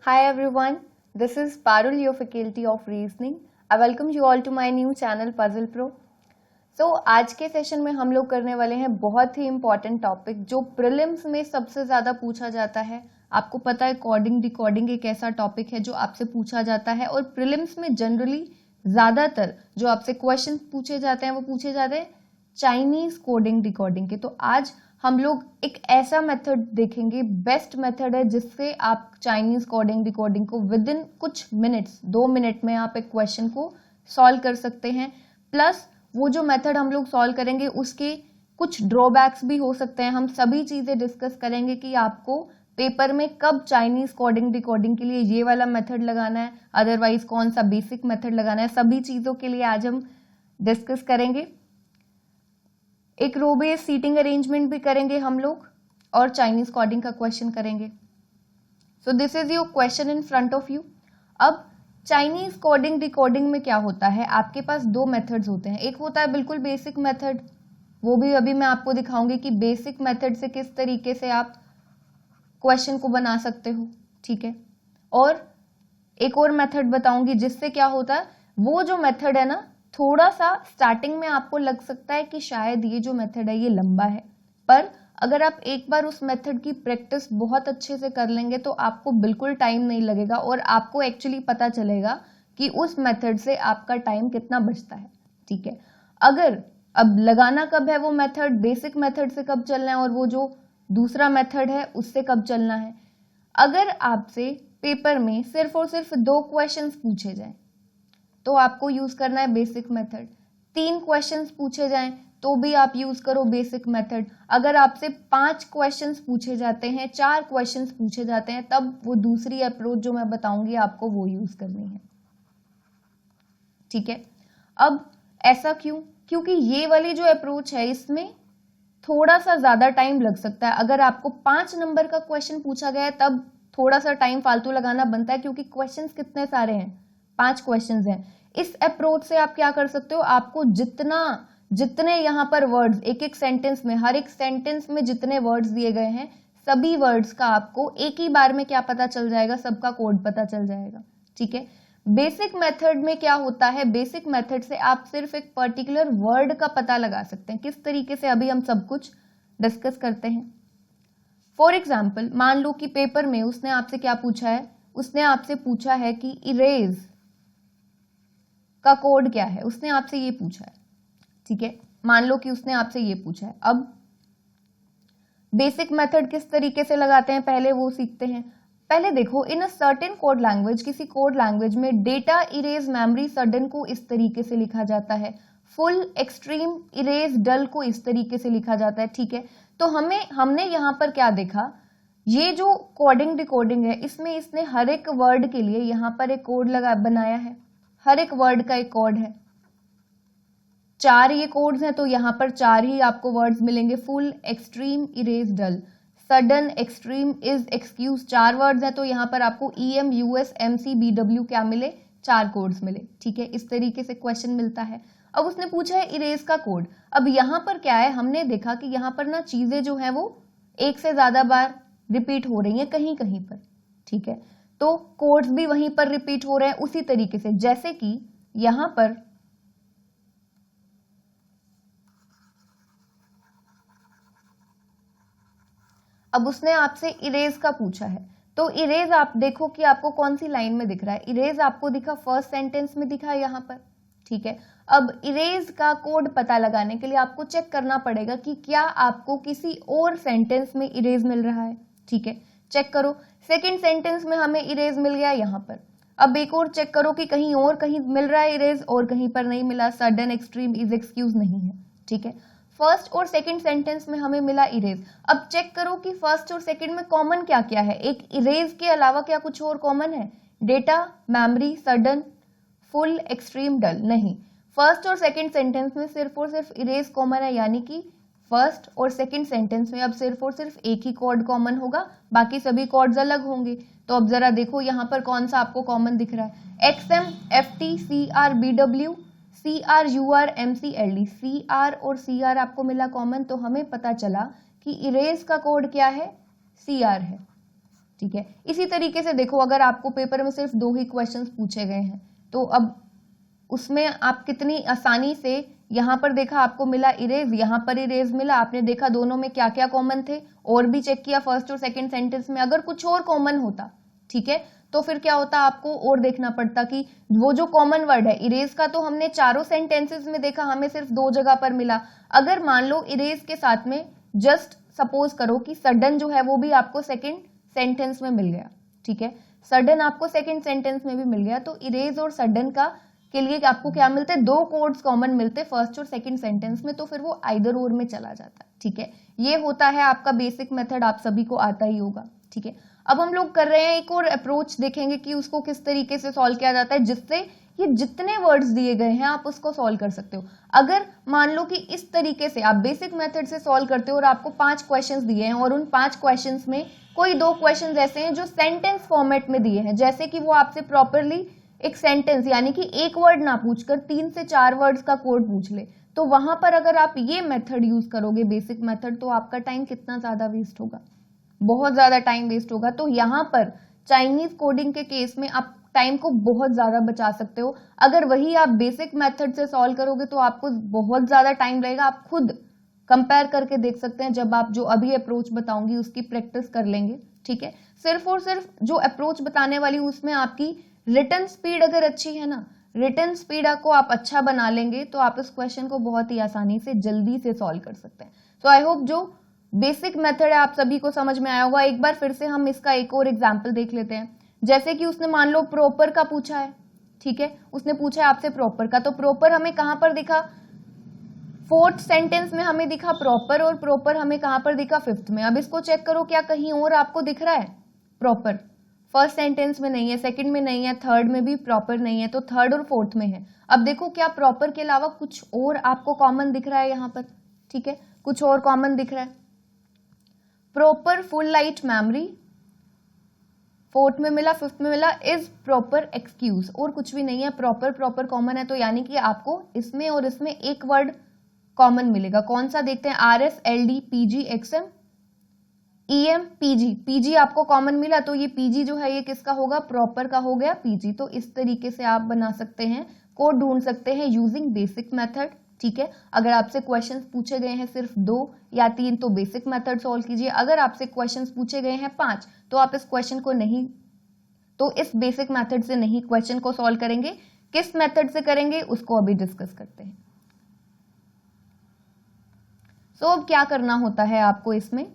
Hi everyone, this is Parul, your Faculty of Reasoning. I welcome you all to my new channel Puzzle Pro. So आज के session में हम लोग करने वाले हैं बहुत ही इम्पॉर्टेंट टॉपिक जो प्रीलिम्स में सबसे ज़्यादा पूछा जाता है। आपको पता है कोडिंग डिकोडिंग एक ऐसा टॉपिक है जो आपसे पूछा जाता है और प्रीलिम्स में जनरली ज़्यादातर जो आपसे क्वेश्चन पूछे जाते हैं वो पूछे जाते हैं चाइनीज़ कोडिंग डिकोडिंग के। तो आज हम लोग एक ऐसा मेथड देखेंगे, बेस्ट मेथड है जिससे आप चाइनीज कोडिंग डिकोडिंग को विद इन कुछ मिनट्स 2 मिनट में आप एक क्वेश्चन को सॉल्व कर सकते हैं। प्लस वो जो मेथड हम लोग सॉल्व करेंगे उसके कुछ ड्रॉबैक्स भी हो सकते हैं। हम सभी चीजें डिस्कस करेंगे कि आपको पेपर में कब चाइनीज कोडिंग डिकोडिंग के लिए ये वाला मेथड लगाना है, अदरवाइज कौन सा बेसिक मेथड लगाना है, सभी चीजों के लिए आज हम डिस्कस करेंगे। एक रो बेस सीटिंग अरेंजमेंट भी करेंगे हम लोग और चाइनीज कोडिंग का क्वेश्चन करेंगे। So this is your question in front of you. अब चाइनीज कोडिंग डिकोडिंग में क्या होता है, आपके पास 2 मेथड्स होते हैं। एक होता है बिल्कुल बेसिक मेथड, वो भी अभी मैं आपको दिखाऊंगी कि बेसिक मेथड से किस तरीके से आप क्वेश्चन को बना सकते हो, ठीक है। और एक और मेथड बताऊंगी जिससे क्या होता है, वो जो मेथड है ना थोड़ा सा स्टार्टिंग में आपको लग सकता है कि शायद ये जो मेथड है ये लंबा है, पर अगर आप एक बार उस मेथड की प्रैक्टिस बहुत अच्छे से कर लेंगे तो आपको बिल्कुल टाइम नहीं लगेगा और आपको एक्चुअली पता चलेगा कि उस मेथड से आपका टाइम कितना बचता है, ठीक है। अगर अब लगाना कब है वो मेथड, बेसिक मेथड से कब चलना है और वो जो दूसरा मेथड है उससे कब चलना है। अगर आपसे पेपर में सिर्फ और सिर्फ 2 क्वेश्चंस पूछे जाएं तो आपको यूज करना है बेसिक मेथड। 3 क्वेश्चंस पूछे जाएं तो भी आप यूज करो बेसिक मेथड। अगर आपसे 5 क्वेश्चंस पूछे जाते हैं, 4 क्वेश्चंस पूछे जाते हैं, तब वो दूसरी अप्रोच जो मैं बताऊंगी आपको वो यूज करनी है, ठीक है। अब ऐसा क्यों? क्योंकि ये वाली जो अप्रोच है इसमें थोड़ा सा ज्यादा टाइम लग सकता है। अगर आपको 5 नंबर का क्वेश्चन पूछा गया है तब थोड़ा सा टाइम फालतू लगाना बनता है क्योंकि क्वेश्चंस कितने सारे हैं, 5 क्वेश्चंस हैं। इस अप्रोच से आप क्या कर सकते हो, आपको जितने यहाँ पर वर्ड्स एक एक सेंटेंस में, हर एक सेंटेंस में जितने वर्ड्स दिए गए हैं सभी वर्ड्स का आपको एक ही बार में क्या पता चल जाएगा, सबका कोड पता चल जाएगा, ठीक है। बेसिक मेथड में क्या होता है, बेसिक मेथड से आप सिर्फ एक पर्टिकुलर वर्ड का पता लगा सकते हैं। किस तरीके से, अभी हम सब कुछ डिस्कस करते हैं। फॉर एग्जाम्पल मान लो कि पेपर में उसने आपसे क्या पूछा है, उसने आपसे पूछा है कि इरेज का कोड क्या है, उसने आपसे ये पूछा है, ठीक है। मान लो कि उसने आपसे ये पूछा है। अब बेसिक मेथड किस तरीके से लगाते हैं पहले वो सीखते हैं। पहले देखो, इन अ सर्टेन कोड लैंग्वेज, किसी कोड लैंग्वेज में डेटा इरेज मेमोरी सडन को इस तरीके से लिखा जाता है, फुल एक्सट्रीम इरेज डल को इस तरीके से लिखा जाता है, ठीक है। तो हमने यहाँ पर क्या देखा, ये जो कोडिंग डिकोडिंग है इसमें इसने हर एक वर्ड के लिए यहाँ पर एक कोड बनाया है, हर एक वर्ड का एक कोड है। 4 ये कोड्स हैं तो यहाँ पर 4 ही आपको वर्ड्स मिलेंगे। Full, extreme, erase, dull, sudden, extreme, ease, excuse, 4 words हैं तो यहाँ पर आपको EM, US, MC, BW क्या मिले, 4 कोड्स मिले, ठीक है। इस तरीके से क्वेश्चन मिलता है। अब उसने पूछा है इरेज का कोड। अब यहाँ पर क्या है, हमने देखा कि यहाँ पर ना चीजें जो है वो एक से ज्यादा बार रिपीट हो रही है कहीं कहीं पर, ठीक है। तो कोड्स भी वहीं पर रिपीट हो रहे हैं उसी तरीके से, जैसे कि यहां पर अब उसने आपसे इरेज का पूछा है तो इरेज आप देखो कि आपको कौन सी लाइन में दिख रहा है। इरेज आपको दिखा फर्स्ट सेंटेंस में, दिखा यहां पर, ठीक है। अब इरेज का कोड पता लगाने के लिए आपको चेक करना पड़ेगा कि क्या आपको किसी और सेंटेंस में इरेज मिल रहा है, ठीक है। चेक करो, सेकंड सेंटेंस में हमें इरेज मिल गया यहां पर। अब एक और चेक करो कि कहीं और कहीं मिल रहा है इरेज और कहीं पर नहीं मिला, सडन, एक्सट्रीम, इज, एक्सक्यूज नहीं है, ठीक है। फर्स्ट और सेकंड सेंटेंस में हमें मिला इरेज। अब चेक करो कि फर्स्ट और सेकंड में कॉमन क्या क्या है, एक इरेज के अलावा क्या कुछ और कॉमन है, data, memory, sudden, full, extreme, dull, नहीं। फर्स्ट और सेकंड सेंटेंस में सिर्फ और सिर्फ इरेज कॉमन है, यानी कि फर्स्ट और सेकंड सेंटेंस में अब सिर्फ और सिर्फ एक ही कोड कॉमन होगा, बाकी सभी कोड्स अलग होंगे। तो अब जरा देखो यहाँ पर कौन सा आपको कॉमन दिख रहा है, XM, FT, CR, BW, CR, UR, MC, LD, CR और CR आपको मिला कॉमन। तो हमें पता चला कि इरेज का कोड क्या है, CR है, ठीक है। इसी तरीके से देखो, अगर आपको पेपर में सिर्फ 2 ही क्वेश्चंस पूछे गए हैं तो अब उसमें आप कितनी आसानी से, यहाँ पर देखा आपको मिला इरेज, यहाँ पर इरेज मिला, आपने देखा दोनों में क्या क्या कॉमन थे, और भी चेक किया फर्स्ट और सेकंड सेंटेंस में, अगर कुछ और कॉमन होता, ठीक है, तो फिर क्या होता, आपको और देखना पड़ता कि वो जो कॉमन वर्ड है इरेज का, तो हमने चारों सेंटेंसेस में देखा, हमें सिर्फ 2 जगह पर मिला। अगर मान लो इरेज के साथ में जस्ट सपोज करो कि सडन जो है वो भी आपको सेकेंड सेंटेंस में मिल गया, ठीक है, सडन आपको सेकेंड सेंटेंस में भी मिल गया, तो इरेज और सडन का के लिए आपको क्या मिलते हैं, 2 कोड्स कॉमन मिलते फर्स्ट और सेकंड सेंटेंस में, तो फिर वो आइदर और में चला जाता है, ठीक है। ये होता है आपका बेसिक मेथड, आप सभी को आता ही होगा, ठीक है। अब हम लोग कर रहे हैं एक और अप्रोच देखेंगे कि उसको किस तरीके से सॉल्व किया जाता है, जिससे ये जितने वर्ड्स दिए गए हैं आप उसको सॉल्व कर सकते हो। अगर मान लो कि इस तरीके से आप बेसिक मेथड से सॉल्व करते हो और आपको 5 क्वेश्चंस दिए हैं और उन 5 क्वेश्चंस में कोई 2 क्वेश्चंस ऐसे हैं जो सेंटेंस फॉर्मेट में दिए हैं, जैसे कि वो आपसे प्रॉपरली एक सेंटेंस यानी कि एक वर्ड ना पूछकर 3 से 4 वर्ड्स का कोड पूछ ले, तो वहां पर अगर आप ये मेथड यूज करोगे बेसिक मेथड, तो आपका टाइम कितना ज्यादा वेस्ट होगा, बहुत ज्यादा टाइम वेस्ट होगा। तो यहाँ पर चाइनीज कोडिंग के केस में आप टाइम को बहुत ज्यादा बचा सकते हो। अगर वही आप बेसिक मेथड से सॉल्व करोगे तो आपको बहुत ज्यादा टाइम लगेगा। आप खुद कंपेयर करके देख सकते हैं, जब आप जो अभी अप्रोच बताऊंगी उसकी प्रैक्टिस कर लेंगे, ठीक है। सिर्फ और सिर्फ जो अप्रोच बताने वाली हूं उसमें आपकी रिटन स्पीड अगर अच्छी है ना, रिटन स्पीड को आप अच्छा बना लेंगे तो आप इस क्वेश्चन को बहुत ही आसानी से जल्दी से सॉल्व कर सकते हैं। सो आई होप जो बेसिक मेथड है आप सभी को समझ में आया होगा। एक बार फिर से हम इसका एक और एग्जाम्पल देख लेते हैं। जैसे कि उसने मान लो प्रॉपर का पूछा है, ठीक है, उसने पूछा है आपसे प्रॉपर का, तो प्रॉपर हमें कहां पर दिखा, 4th सेंटेंस में हमें दिखा प्रॉपर, और प्रॉपर हमें कहां पर दिखा 5th में। अब इसको चेक करो, क्या कहीं और आपको दिख रहा है प्रॉपर, फर्स्ट सेंटेंस में नहीं है, सेकंड में नहीं है, थर्ड में भी प्रॉपर नहीं है, तो थर्ड और फोर्थ में है। अब देखो क्या प्रॉपर के अलावा कुछ और आपको कॉमन दिख रहा है यहाँ पर, ठीक है, कुछ और कॉमन दिख रहा है। Proper full light memory 4th में मिला, 5th में मिला, इज प्रॉपर एक्सक्यूज, और कुछ भी नहीं है, प्रॉपर प्रॉपर कॉमन है, तो यानी कि आपको इसमें और इसमें एक वर्ड कॉमन मिलेगा। कौन सा देखते हैं, RS LD PG XM EM PG, PG आपको कॉमन मिला, तो ये PG जो है ये किसका होगा, प्रॉपर का हो गया PG। तो इस तरीके से आप बना सकते हैं, कोड ढूंढ सकते हैं यूजिंग बेसिक मेथड, ठीक है। अगर आपसे क्वेश्चंस पूछे गए हैं सिर्फ 2 या 3 तो बेसिक मेथड सॉल्व कीजिए। अगर आपसे क्वेश्चंस पूछे गए हैं 5 तो आप इस क्वेश्चन को नहीं, तो इस बेसिक मेथड से नहीं क्वेश्चन को सॉल्व करेंगे। किस मेथड से करेंगे उसको अभी डिस्कस करते हैं। सो अब क्या करना होता है आपको, इसमें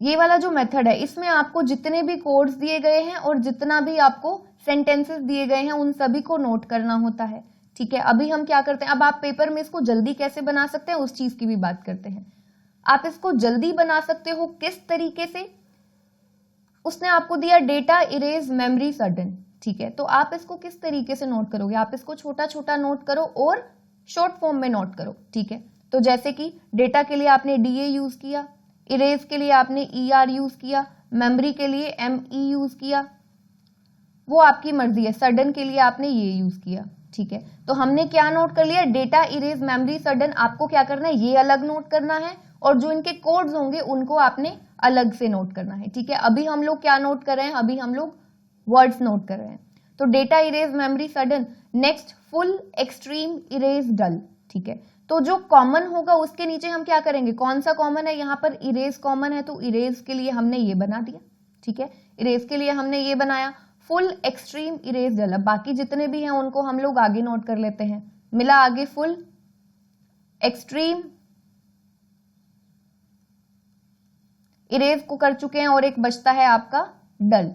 ये वाला जो मेथड है इसमें आपको जितने भी कोड्स दिए गए हैं और जितना भी आपको सेंटेंसेस दिए गए हैं उन सभी को नोट करना होता है, ठीक है। अभी हम क्या करते हैं, अब आप पेपर में इसको जल्दी कैसे बना सकते हैं उस चीज की भी बात करते हैं। आप इसको जल्दी बना सकते हो किस तरीके से, उसने आपको दिया डेटा इरेज मेमोरी सडन, ठीक है, तो आप इसको किस तरीके से नोट करोगे, आप इसको छोटा छोटा नोट करो और शॉर्ट फॉर्म में नोट करो, ठीक है। तो जैसे कि डेटा के लिए आपने DA यूज किया, इरेज के लिए आपने ER यूज किया, मेमोरी के लिए ME यूज किया, वो आपकी मर्जी है, सडन के लिए आपने ये यूज किया, ठीक है। तो हमने क्या नोट कर लिया, डेटा इरेज मेमोरी सडन, आपको क्या करना है, ये अलग नोट करना है और जो इनके कोड्स होंगे उनको आपने अलग से नोट करना है, ठीक है। अभी हम लोग क्या नोट कर रहे हैं, अभी हम लोग वर्ड्स नोट कर रहे हैं। तो data erase memory sudden, next full extreme erase dull, ठीक है। तो जो कॉमन होगा उसके नीचे हम क्या करेंगे, कौन सा कॉमन है, यहाँ पर इरेज कॉमन है, तो इरेज के लिए हमने ये बना दिया, ठीक है, इरेज के लिए हमने ये बनाया। फुल एक्सट्रीम इरेज डल, बाकी जितने भी हैं उनको हम लोग आगे नोट कर लेते हैं। मिला आगे फुल एक्सट्रीम इरेज को कर चुके हैं और एक बचता है आपका डल,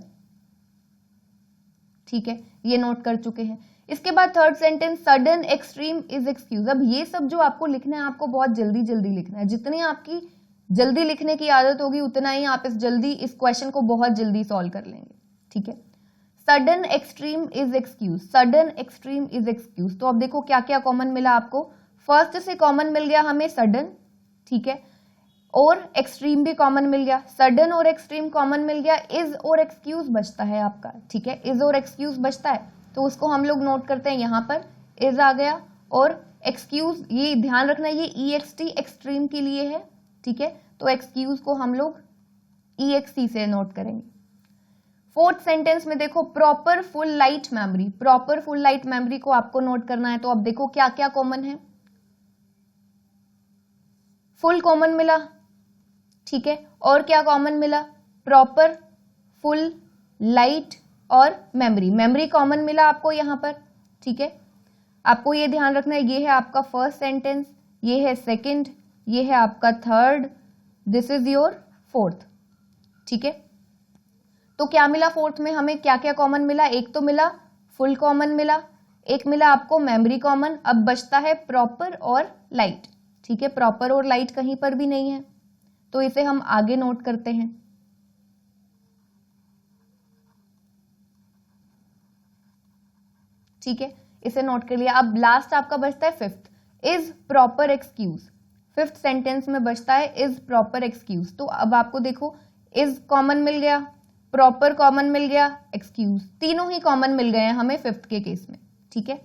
ठीक है, ये नोट कर चुके हैं। इसके बाद third sentence sudden extreme ease excuse. अब ये सब जो आपको लिखना है आपको बहुत जल्दी जल्दी लिखना है, जितनी आपकी जल्दी लिखने की आदत होगी उतना ही आप इस क्वेश्चन को बहुत जल्दी सॉल्व कर लेंगे, ठीक है। Sudden extreme ease excuse, sudden extreme ease excuse. तो अब देखो क्या क्या कॉमन मिला आपको, फर्स्ट से कॉमन मिल गया हमें सडन, ठीक है, और एक्सट्रीम भी कॉमन मिल गया, सडन और एक्सट्रीम कॉमन मिल गया, इज और एक्सक्यूज बचता है आपका, ठीक है, इज और एक्सक्यूज बचता है, तो उसको हम लोग नोट करते हैं। यहाँ पर इज आ गया और एक्सक्यूज, ये ध्यान रखना ये EXT एक्सट्रीम के लिए है, ठीक है, तो एक्सक्यूज को हम लोग EXC से नोट करेंगे। फोर्थ सेंटेंस में देखो proper full light memory, proper full light memory को आपको नोट करना है। तो अब देखो क्या क्या कॉमन है, फुल कॉमन मिला, ठीक है, और क्या कॉमन मिला, प्रॉपर, फुल, लाइट और मेमोरी, मेमोरी कॉमन मिला आपको यहां पर, ठीक है। आपको ये ध्यान रखना है, ये है आपका फर्स्ट सेंटेंस, ये है सेकंड, ये है आपका third, this is your fourth, ठीक है। तो क्या मिला फोर्थ में हमें, क्या क्या कॉमन मिला, एक तो मिला फुल कॉमन मिला, एक मिला आपको मेमोरी कॉमन, अब बचता है प्रॉपर और लाइट, ठीक है। प्रॉपर और लाइट कहीं पर भी नहीं है, तो इसे हम आगे नोट करते हैं, ठीक है, इसे नोट कर लिया। अब लास्ट आपका बचता है fifth, is proper excuse, fifth sentence में बचता है इज प्रॉपर एक्सक्यूज। तो अब आपको देखो इज कॉमन मिल गया, प्रॉपर कॉमन मिल गया, एक्सक्यूज तीनों ही कॉमन मिल गए हैं हमें फिफ्थ के केस में, ठीक है।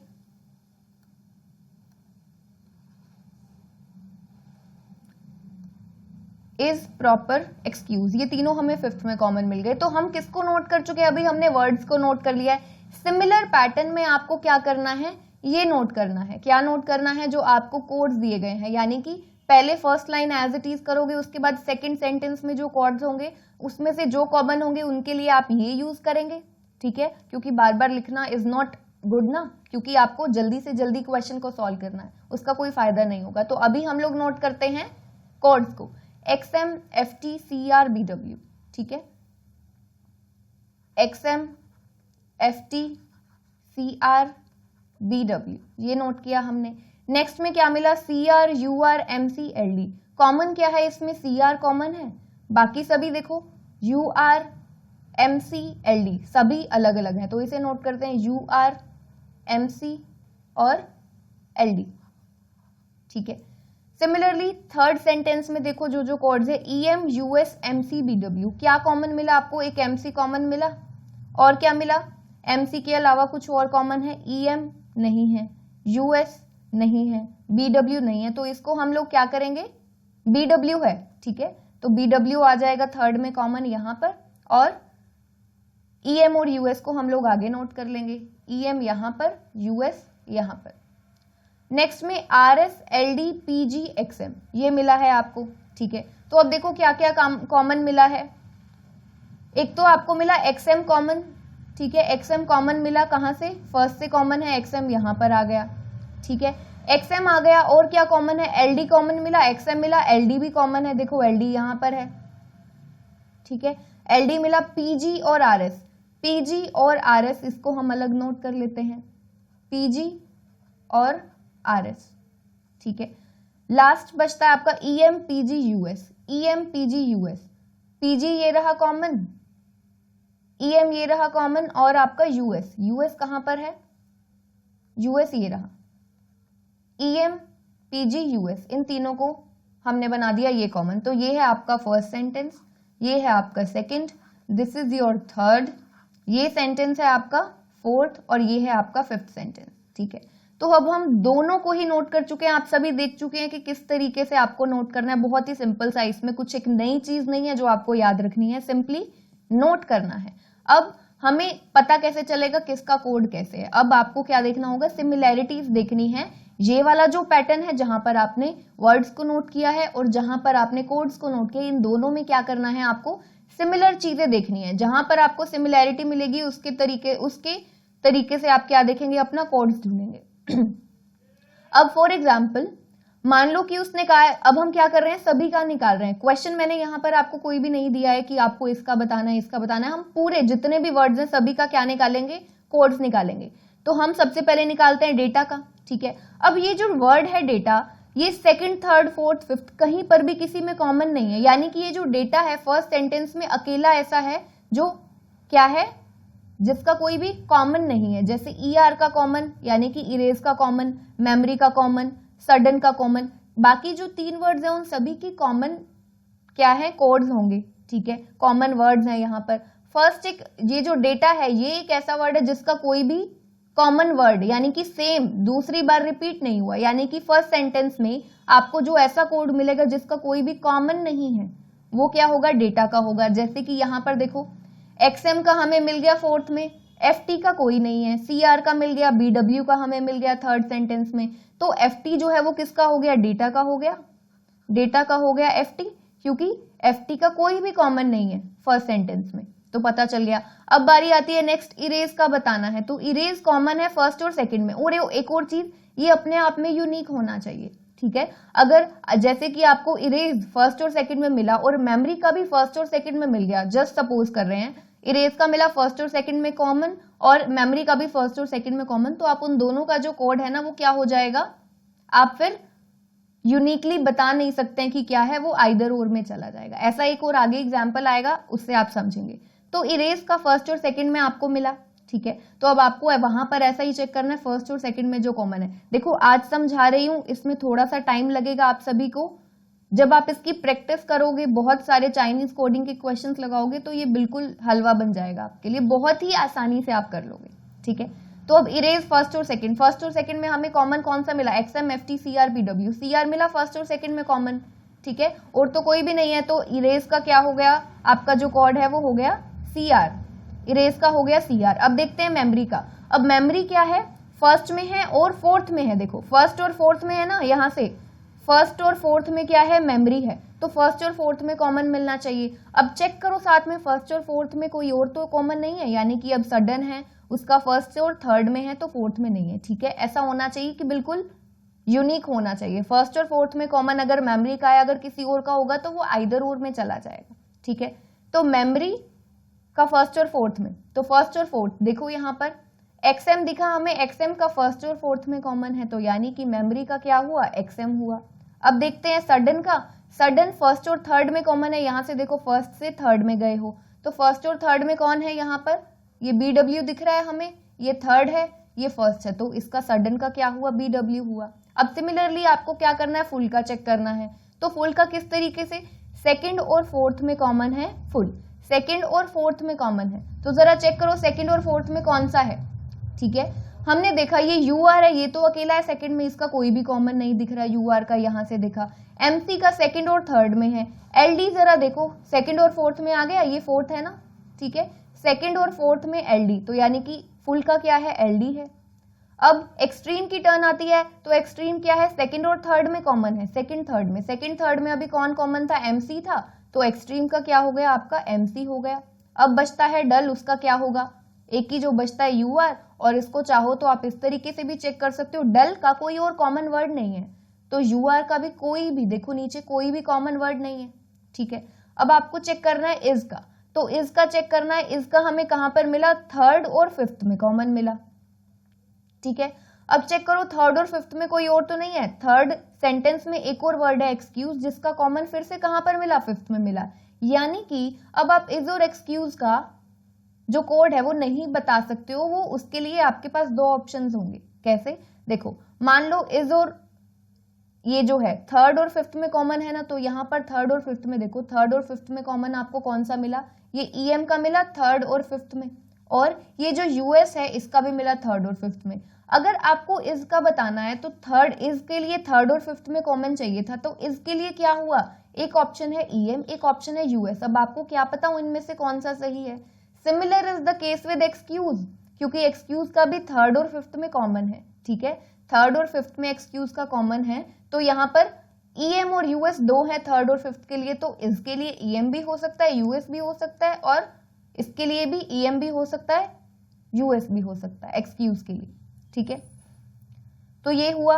इज प्रॉपर एक्सक्यूज ये तीनों हमें फिफ्थ में कॉमन मिल गए। तो हम किसको नोट कर चुके हैं, अभी हमने वर्ड्स को नोट कर लिया है। सिमिलर पैटर्न में आपको क्या करना है, ये नोट करना है, क्या नोट करना है, जो आपको कोड्स दिए गए हैं, यानी कि पहले first line as it is करोगे, उसके बाद सेकंड सेंटेंस में जो कोड्स होंगे उसमें से जो कॉमन होंगे उनके लिए आप ये यूज करेंगे, ठीक है, क्योंकि बार बार लिखना इज नॉट गुड ना, क्योंकि आपको जल्दी से जल्दी क्वेश्चन को सॉल्व करना है, उसका कोई फायदा नहीं होगा। तो अभी हम लोग नोट करते हैं कोड्स को, XM FT CR BW, ठीक है, XM FT CR BW ये नोट किया हमने। नेक्स्ट में क्या मिला, CR UR MC LD, common क्या है इसमें, CR कॉमन है, बाकी सभी देखो UR MC LD सभी अलग अलग हैं, तो इसे नोट करते हैं UR MC और LD, ठीक है। सिमिलरली थर्ड सेंटेंस में देखो जो जो कोड्स है EM US MC BW, क्या कॉमन मिला आपको, एक MC कॉमन मिला, और क्या मिला, MC के अलावा कुछ और कॉमन है, EM नहीं है, US नहीं है, BW नहीं है, तो इसको हम लोग क्या करेंगे, BW है, ठीक है, तो BW आ जाएगा थर्ड में कॉमन यहां पर, और EM और US को हम लोग आगे नोट कर लेंगे, EM यहां पर, US यहां पर। नेक्स्ट में RS LD PG XM ये मिला है आपको, ठीक है। तो अब देखो क्या क्या कॉमन मिला है, एक तो आपको मिला XM कॉमन, ठीक है, XM कॉमन मिला कहां से, फर्स्ट से कॉमन है, XM यहां पर आ गया, ठीक है, XM आ गया, और क्या कॉमन है, LD कॉमन मिला, XM मिला, LD भी कॉमन है, देखो LD यहां पर है, ठीक है, LD मिला, PG और RS, PG और RS इसको हम अलग नोट कर लेते हैं, PG और RS, ठीक है। लास्ट बचता है आपका EM PG US, EM PG US, PG ये रहा कॉमन, EM ये रहा कॉमन, और आपका US कहां पर है, US ये रहा, EM PG US इन तीनों को हमने बना दिया ये कॉमन। तो ये है आपका फर्स्ट सेंटेंस, ये है आपका second, this is your third, ये सेंटेंस है आपका फोर्थ, और ये है आपका फिफ्थ सेंटेंस, ठीक है। तो अब हम दोनों को ही नोट कर चुके हैं, आप सभी देख चुके हैं कि किस तरीके से आपको नोट करना है, बहुत ही सिंपल सा, इसमें कुछ एक नई चीज नहीं है जो आपको याद रखनी है, सिंपली नोट करना है। अब हमें पता कैसे चलेगा किसका कोड कैसे है, अब आपको क्या देखना होगा, सिमिलैरिटीज देखनी है, ये वाला जो पैटर्न है जहां पर आपने वर्ड्स को नोट किया है और जहां पर आपने कोड्स को नोट किया, इन दोनों में क्या करना है, आपको सिमिलर चीजें देखनी है, जहां पर आपको सिमिलैरिटी मिलेगी उसके तरीके से आप क्या देखेंगे, अपना कोड्स ढूंढेंगे। अब फॉर एग्जाम्पल मान लो कि उसने कहा है, अब हम क्या कर रहे हैं, सभी का निकाल रहे हैं, क्वेश्चन मैंने यहां पर आपको कोई भी नहीं दिया है कि आपको इसका बताना है इसका बताना है, हम पूरे जितने भी वर्ड्स हैं सभी का क्या निकालेंगे, कोड्स निकालेंगे। तो हम सबसे पहले निकालते हैं डेटा का, ठीक है। अब ये जो वर्ड है डेटा, ये सेकंड थर्ड फोर्थ फिफ्थ कहीं पर भी किसी में कॉमन नहीं है, यानी कि ये जो डेटा है फर्स्ट सेंटेंस में अकेला ऐसा है जो क्या है, जिसका कोई भी कॉमन नहीं है, जैसे ER का कॉमन यानी कि इरेज का कॉमन, मेमोरी का कॉमन, सडन का कॉमन, बाकी जो तीन वर्ड्स हैं उन सभी की कॉमन क्या है, कोड्स होंगे, ठीक है, कॉमन वर्ड्स हैं यहाँ पर। फर्स्ट एक ये जो डेटा है ये एक ऐसा वर्ड है जिसका कोई भी कॉमन वर्ड यानी कि सेम दूसरी बार रिपीट नहीं हुआ, यानी कि फर्स्ट सेंटेंस में आपको जो ऐसा कोड मिलेगा जिसका कोई भी कॉमन नहीं है, वो क्या होगा, डेटा का होगा। जैसे कि यहाँ पर देखो XM का हमें मिल गया फोर्थ में, FT का कोई नहीं है, CR का मिल गया, BW का हमें मिल गया थर्ड सेंटेंस में, तो FT जो है वो किसका हो गया, डेटा का हो गया, डेटा का हो गया FT, क्योंकि FT का कोई भी कॉमन नहीं है फर्स्ट सेंटेंस में, तो पता चल गया। अब बारी आती है नेक्स्ट इरेज का बताना है, तो इरेज कॉमन है फर्स्ट और सेकंड में। और एक और चीज, ये अपने आप में यूनिक होना चाहिए, ठीक है। अगर जैसे कि आपको इरेज फर्स्ट और सेकंड में मिला और मेमोरी का भी फर्स्ट और सेकंड में मिल गया, जस्ट सपोज कर रहे हैं इरेज का मिला फर्स्ट और सेकंड में कॉमन और मेमोरी का भी फर्स्ट और सेकंड में कॉमन, तो आप उन दोनों का जो कोड है ना वो क्या हो जाएगा, आप फिर यूनिकली बता नहीं सकते हैं कि क्या है, वो आइदर और में चला जाएगा। ऐसा एक और आगे एग्जाम्पल आएगा, उससे आप समझेंगे। तो इरेज का फर्स्ट और सेकंड में आपको मिला, ठीक है, तो अब आपको वहां पर ऐसा ही चेक करना है फर्स्ट और सेकंड में जो कॉमन है। देखो आज समझा रही हूं, इसमें थोड़ा सा टाइम लगेगा आप सभी को। जब आप इसकी प्रैक्टिस करोगे, बहुत सारे चाइनीज कोडिंग के क्वेश्चंस लगाओगे, तो ये बिल्कुल हलवा बन जाएगा आपके लिए, बहुत ही आसानी से आप कर लोगे, ठीक है। तो अब इरेज फर्स्ट और सेकंड में हमें कॉमन कौन सा मिला, XM FT CR BW, CR मिला फर्स्ट और सेकंड में कॉमन, ठीक है, और तो कोई भी नहीं है, तो इरेज का क्या हो गया, आपका जो कोड है वो हो गया CR, इरेज का हो गया CR। अब देखते हैं मेमोरी का। अब मेमोरी क्या है, फर्स्ट में है और फोर्थ में है, देखो फर्स्ट और फोर्थ में है ना, यहां से फर्स्ट और फोर्थ में क्या है, मेमोरी है, तो फर्स्ट और फोर्थ में कॉमन मिलना चाहिए। अब चेक करो साथ में, फर्स्ट और फोर्थ में कोई और तो कॉमन नहीं है, यानी कि अब सडन है उसका फर्स्ट और थर्ड में है तो फोर्थ में नहीं है, ठीक है। ऐसा होना चाहिए कि बिल्कुल यूनिक होना चाहिए, फर्स्ट और फोर्थ में कॉमन अगर मेमोरी का है, अगर किसी और का होगा तो वो आइदर और में चला जाएगा, ठीक है। तो मेमोरी का फर्स्ट और फोर्थ में, तो फर्स्ट और फोर्थ देखो यहाँ पर XM दिखा हमें, XM का फर्स्ट और फोर्थ में कॉमन है, तो यानी कि मेमोरी का क्या हुआ, XM हुआ। अब देखते हैं सडन का, सडन फर्स्ट और थर्ड में कॉमन है, यहां से देखो फर्स्ट से थर्ड में गए हो, तो फर्स्ट और थर्ड में कौन है, यहाँ पर ये BW दिख रहा है हमें, ये थर्ड है, ये फर्स्ट है, तो इसका सडन का क्या हुआ, BW हुआ। अब सिमिलरली आपको क्या करना है, फुल का चेक करना है, तो फुल का किस तरीके से, सेकंड और फोर्थ में कॉमन है फुल, सेकंड और फोर्थ में कॉमन है, तो जरा चेक करो सेकंड और फोर्थ में कौन सा है, ठीक है। हमने देखा ये UR है, ये तो अकेला है सेकंड में, इसका कोई भी कॉमन नहीं दिख रहा, UR का यहां से देखा। MC का सेकंड और थर्ड में है, LD जरा देखो सेकंड और फोर्थ में आ गया, ये फोर्थ है ना, ठीक है, सेकंड और फोर्थ में LD, तो यानी कि फुल का क्या है, LD है। अब एक्सट्रीम की टर्न आती है, तो एक्सट्रीम क्या है, सेकंड और थर्ड में कॉमन है, सेकंड थर्ड में अभी कौन कॉमन था, MC था, तो एक्सट्रीम का क्या हो गया, आपका MC हो गया। अब बचता है डल, उसका क्या होगा, एक ही जो बचता है UR, और इसको चाहो तो आप इस तरीके से भी चेक कर सकते हो, डल का कोई और कॉमन वर्ड नहीं है, तो UR का भी कोई भी, देखो नीचे कोई भी कॉमन वर्ड नहीं है, ठीक है। अब आपको चेक करना है इज का, तो इज का चेक करना है, इज का हमें कहां पर मिला, थर्ड और फिफ्थ में कॉमन मिला, ठीक है। अब चेक करो थर्ड और फिफ्थ में कोई और तो नहीं है, थर्ड सेंटेंस में एक और वर्ड है एक्सक्यूज, जिसका कॉमन फिर से कहां पर मिला, फिफ्थ में मिला, यानी कि अब आप इज और एक्सक्यूज का जो कोड है वो नहीं बता सकते हो, वो उसके लिए आपके पास दो ऑप्शंस होंगे। कैसे, देखो मान लो इज और ये जो है थर्ड और फिफ्थ में कॉमन है ना, तो यहां पर थर्ड और फिफ्थ में देखो, थर्ड और फिफ्थ में कॉमन आपको कौन सा मिला, ये EM का मिला थर्ड और फिफ्थ में, और ये जो US है इसका भी मिला थर्ड और फिफ्थ में। अगर आपको इज का बताना है तो थर्ड, इज के लिए थर्ड और फिफ्थ में कॉमन चाहिए था, तो इज के लिए क्या हुआ, एक ऑप्शन है EM, एक ऑप्शन है US। अब आपको क्या पता इनमें से कौन सा सही है। Similar is the case with excuse, क्योंकि एक्सक्यूज का भी थर्ड और फिफ्थ में कॉमन है, ठीक है, थर्ड और फिफ्थ में एक्सक्यूज का कॉमन है, तो यहाँ पर EM और US दो है थर्ड और फिफ्थ के लिए, तो इसके लिए EM भी हो सकता है, US भी हो सकता है, और इसके लिए भी EM भी हो सकता है, US भी हो सकता है एक्सक्यूज के लिए, ठीक है। तो ये हुआ।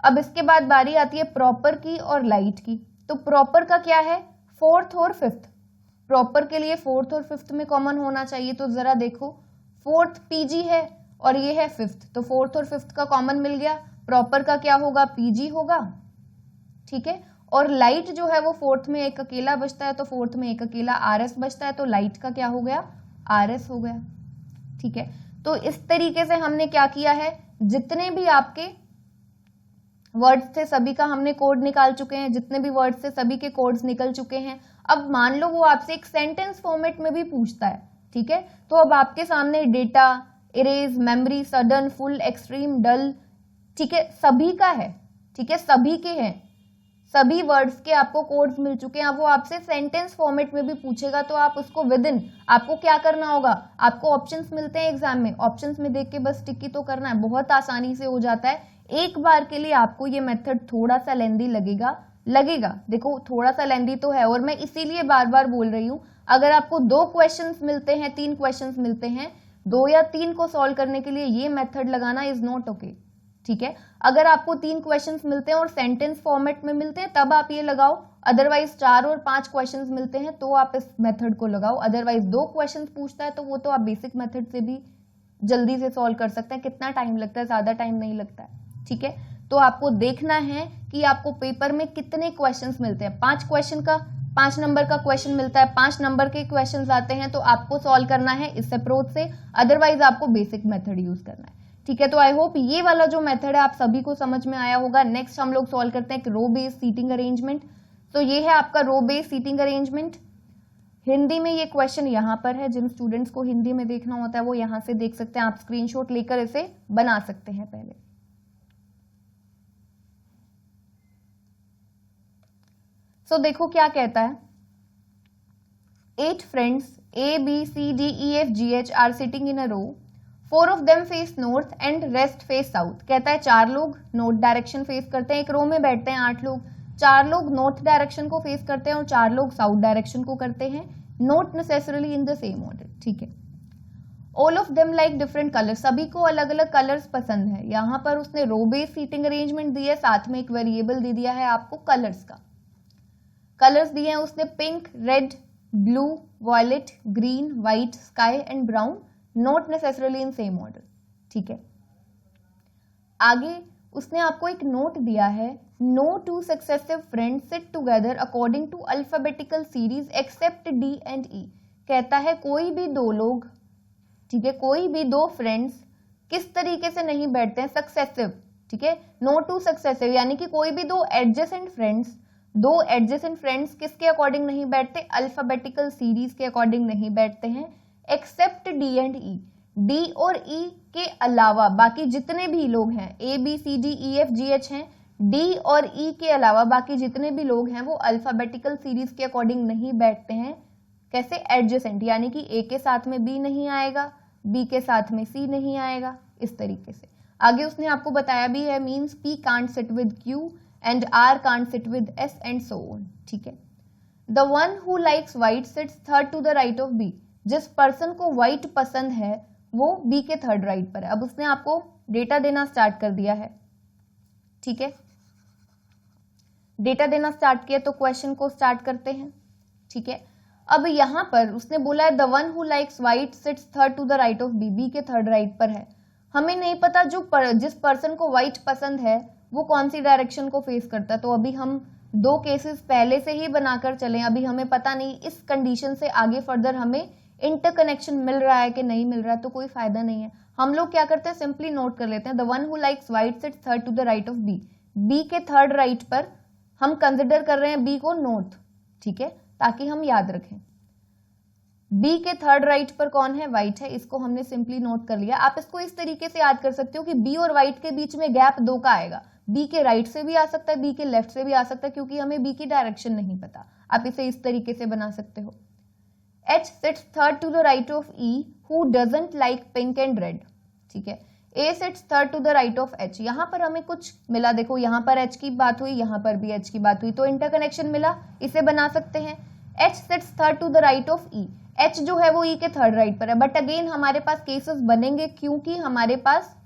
अब इसके बाद बारी आती है प्रॉपर की और लाइट की। तो प्रॉपर का क्या है, फोर्थ और फिफ्थ, प्रॉपर के लिए फोर्थ और फिफ्थ में कॉमन होना चाहिए, तो जरा देखो फोर्थ PG है और ये है फिफ्थ, तो फोर्थ और फिफ्थ का कॉमन मिल गया, प्रॉपर का क्या होगा, PG होगा, ठीक है। और लाइट जो है वो फोर्थ में एक अकेला बचता है, तो फोर्थ में एक अकेला RS बचता है, तो लाइट का क्या हो गया, RS हो गया, ठीक है। तो इस तरीके से हमने क्या किया है, जितने भी आपके वर्ड्स थे सभी का हमने कोड निकाल चुके हैं, जितने भी वर्ड्स थे सभी के कोड्स निकल चुके हैं। अब मान लो वो आपसे एक सेंटेंस फॉर्मेट में भी पूछता है, ठीक है, तो अब आपके सामने data, erase, memory, sudden, full, extreme, dull, ठीक है, सभी का है, ठीक है, सभी के हैं, सभी वर्ड्स के आपको कोड्स मिल चुके हैं। अब वो आपसे सेंटेंस फॉर्मेट में भी पूछेगा तो आप उसको विद इन, आपको क्या करना होगा, आपको ऑप्शंस मिलते हैं एग्जाम में, ऑप्शंस में देख के बस टिक ही तो करना है, बहुत आसानी से हो जाता है। एक बार के लिए आपको ये मेथड थोड़ा सा लेंदी लगेगा, देखो थोड़ा सा लेंदी तो है, और मैं इसीलिए बार बार बोल रही हूँ, अगर आपको 2 क्वेश्चंस मिलते हैं, 3 क्वेश्चंस मिलते हैं, 2 या 3 को सॉल्व करने के लिए ये मेथड लगाना इज नॉट ओके, ठीक है। अगर आपको 3 क्वेश्चंस मिलते हैं और सेंटेंस फॉर्मेट में मिलते हैं तब आप ये लगाओ, अदरवाइज 4 और 5 क्वेश्चंस मिलते हैं तो आप इस मेथड को लगाओ, अदरवाइज 2 क्वेश्चंस पूछता है तो वो तो आप बेसिक मेथड से भी जल्दी से सॉल्व कर सकते हैं। कितना टाइम लगता है, ज्यादा टाइम नहीं लगता है, ठीक है। तो आपको देखना है कि आपको पेपर में कितने क्वेश्चंस मिलते हैं। 5 नंबर का क्वेश्चन मिलता है, 5 नंबर के क्वेश्चंस आते हैं तो आपको सॉल्व करना है इस अप्रोच से, अदरवाइज आपको बेसिक मेथड यूज करना है, ठीक है। तो आई होप ये वाला जो मेथड है आप सभी को समझ में आया होगा। नेक्स्ट हम लोग सॉल्व करते हैं एक रो बेस्ड सीटिंग अरेंजमेंट। तो ये है आपका रो बेस्ड सीटिंग अरेंजमेंट। हिंदी में ये क्वेश्चन यहाँ पर है, जिन स्टूडेंट्स को हिंदी में देखना होता है वो यहाँ से देख सकते हैं, आप स्क्रीनशॉट लेकर इसे बना सकते हैं पहले। सो देखो क्या कहता है, 8 friends A, B, C, D, E, F, G, H are sitting in a row. 4 of them face north and rest face south. कहता है 4 लोग नॉर्थ डायरेक्शन फेस करते हैं, एक रो में बैठते हैं 8 लोग, 4 लोग नॉर्थ डायरेक्शन को फेस करते हैं और 4 लोग साउथ डायरेक्शन को करते हैं, not necessarily in the same order, ठीक है। All of them like different colours, सभी को अलग अलग कलर्स पसंद है। यहाँ पर उसने रो बेस्ड सीटिंग अरेंजमेंट दी है, साथ में एक वेरिएबल दे दिया है आपको कलर्स का। कलर्स दिए हैं उसने pink, red, blue, violet, green, white, sky and brown, not necessarily in same order, ठीक है। आगे उसने आपको एक नोट दिया है, no 2 successive friends sit together according to alphabetical series except D and E. कहता है कोई भी 2 लोग, ठीक है, कोई भी 2 फ्रेंड्स किस तरीके से नहीं बैठते हैं, सक्सेसिव, ठीक है, नो 2 सक्सेसिव यानी कि कोई भी 2 एडजेसेंट फ्रेंड्स किसके अकॉर्डिंग नहीं बैठते, अल्फाबेटिकल सीरीज के अकॉर्डिंग नहीं बैठते हैं, except D and E, D और ई के अलावा बाकी जितने भी लोग हैं, A B C D E F G H हैं, डी और ई के अलावा बाकी जितने भी लोग हैं वो अल्फाबेटिकल सीरीज के अकॉर्डिंग नहीं बैठते हैं। कैसे, एडजेसेंट, यानी कि ए के साथ में बी नहीं आएगा, बी के साथ में सी नहीं आएगा, इस तरीके से। आगे उसने आपको बताया भी है, means P can't sit with Q and R can't sit with S and so on, ठीक है। The one who likes white sits third to the right of B, जिस पर्सन को व्हाइट पसंद है वो B के थर्ड राइट पर है। अब उसने आपको डेटा देना स्टार्ट कर दिया है, ठीक है, डेटा देना स्टार्ट किया तो क्वेश्चन को स्टार्ट करते हैं, ठीक है। अब यहां पर उसने बोला है the one who likes white sits third to the right of B, B के थर्ड राइट पर है। हमें नहीं पता जिस पर्सन को व्हाइट पसंद है वो कौन सी डायरेक्शन को फेस करता है, तो अभी हम 2 केसेस पहले से ही बनाकर चलें, अभी हमें पता नहीं इस कंडीशन से आगे फर्दर हमें इंटरकनेक्शन मिल रहा है कि नहीं मिल रहा है, तो कोई फायदा नहीं है। हम लोग क्या करते हैं, सिंपली नोट कर लेते हैं, the one who likes white sits third to the right of B, B के थर्ड राइट पर हम कंसिडर कर रहे हैं बी को नॉर्थ, ठीक है, ताकि हम याद रखें। बी के थर्ड राइट पर कौन है, व्हाइट है, इसको हमने सिंपली नोट कर लिया। आप इसको इस तरीके से याद कर सकते हो कि बी और व्हाइट के बीच में गैप 2 का आएगा, बी के राइट से भी आ सकता है, बी के लेफ्ट से भी आ सकता है, क्योंकि हमें बी की डायरेक्शन नहीं पता। आप इसे इस तरीके से बना सकते हो। H sits third to the right of E who doesn't like pink and red, ठीक है। A sits third to the right of H, यहाँ पर हमें कुछ मिला, देखो यहाँ पर H की बात हुई, यहाँ पर भी H की बात हुई, तो इंटरकनेक्शन मिला, इसे बना सकते हैं। H sits third to the right of E, H जो है वो E के थर्ड राइट पर है, बट अगेन हमारे पास केसेस बनेंगे क्योंकि हमारे पास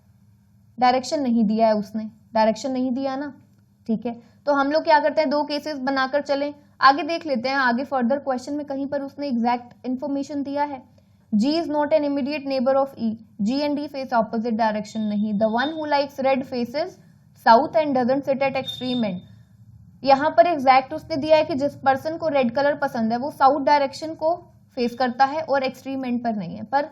डायरेक्शन नहीं दिया है, उसने डायरेक्शन नहीं दिया ना, ठीक है। तो हम लोग क्या करते हैं, 2 केसेस बनाकर चलें, आगे देख लेते हैं। आगे फर्दर क्वेश्चन में कहीं पर उसने एग्जैक्ट इंफॉर्मेशन दिया है, G is not an immediate neighbor of E, G and D face opposite direction, नहीं, the one who likes red faces south and doesn't sit at extreme end। यहाँ पर exact उसने दिया है कि जिस पर्सन को रेड कलर पसंद है वो साउथ डायरेक्शन को फेस करता है और एक्सट्रीम एंड पर नहीं है। पर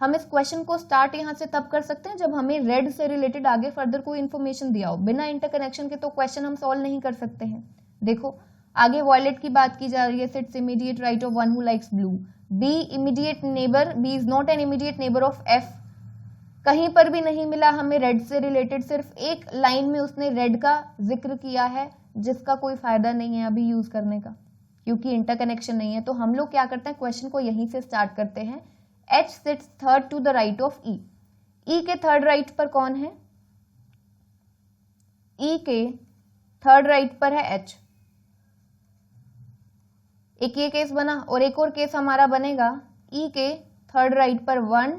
हम इस क्वेश्चन को स्टार्ट यहाँ से तब कर सकते हैं जब हमें रेड से रिलेटेड आगे फर्दर कोई इन्फॉर्मेशन दिया हो, बिना इंटरकनेक्शन के तो क्वेश्चन हम सॉल्व नहीं कर सकते हैं। देखो आगे वॉयलेट की बात की जा रही है, sits immediate right of one who likes blue, B immediate neighbour, B is not an immediate neighbour of F, कहीं पर भी नहीं मिला हमें रेड से रिलेटेड, सिर्फ एक लाइन में उसने रेड का जिक्र किया है, जिसका कोई फायदा नहीं है अभी यूज करने का, क्योंकि इंटरकनेक्शन नहीं है। तो हम लोग क्या करते हैं, क्वेश्चन को यहीं से स्टार्ट करते हैं। H sits third to the right of E। E के थर्ड राइट पर कौन है? E के थर्ड राइट पर है H। एक ये केस बना और एक और केस हमारा बनेगा E के थर्ड राइट पर 1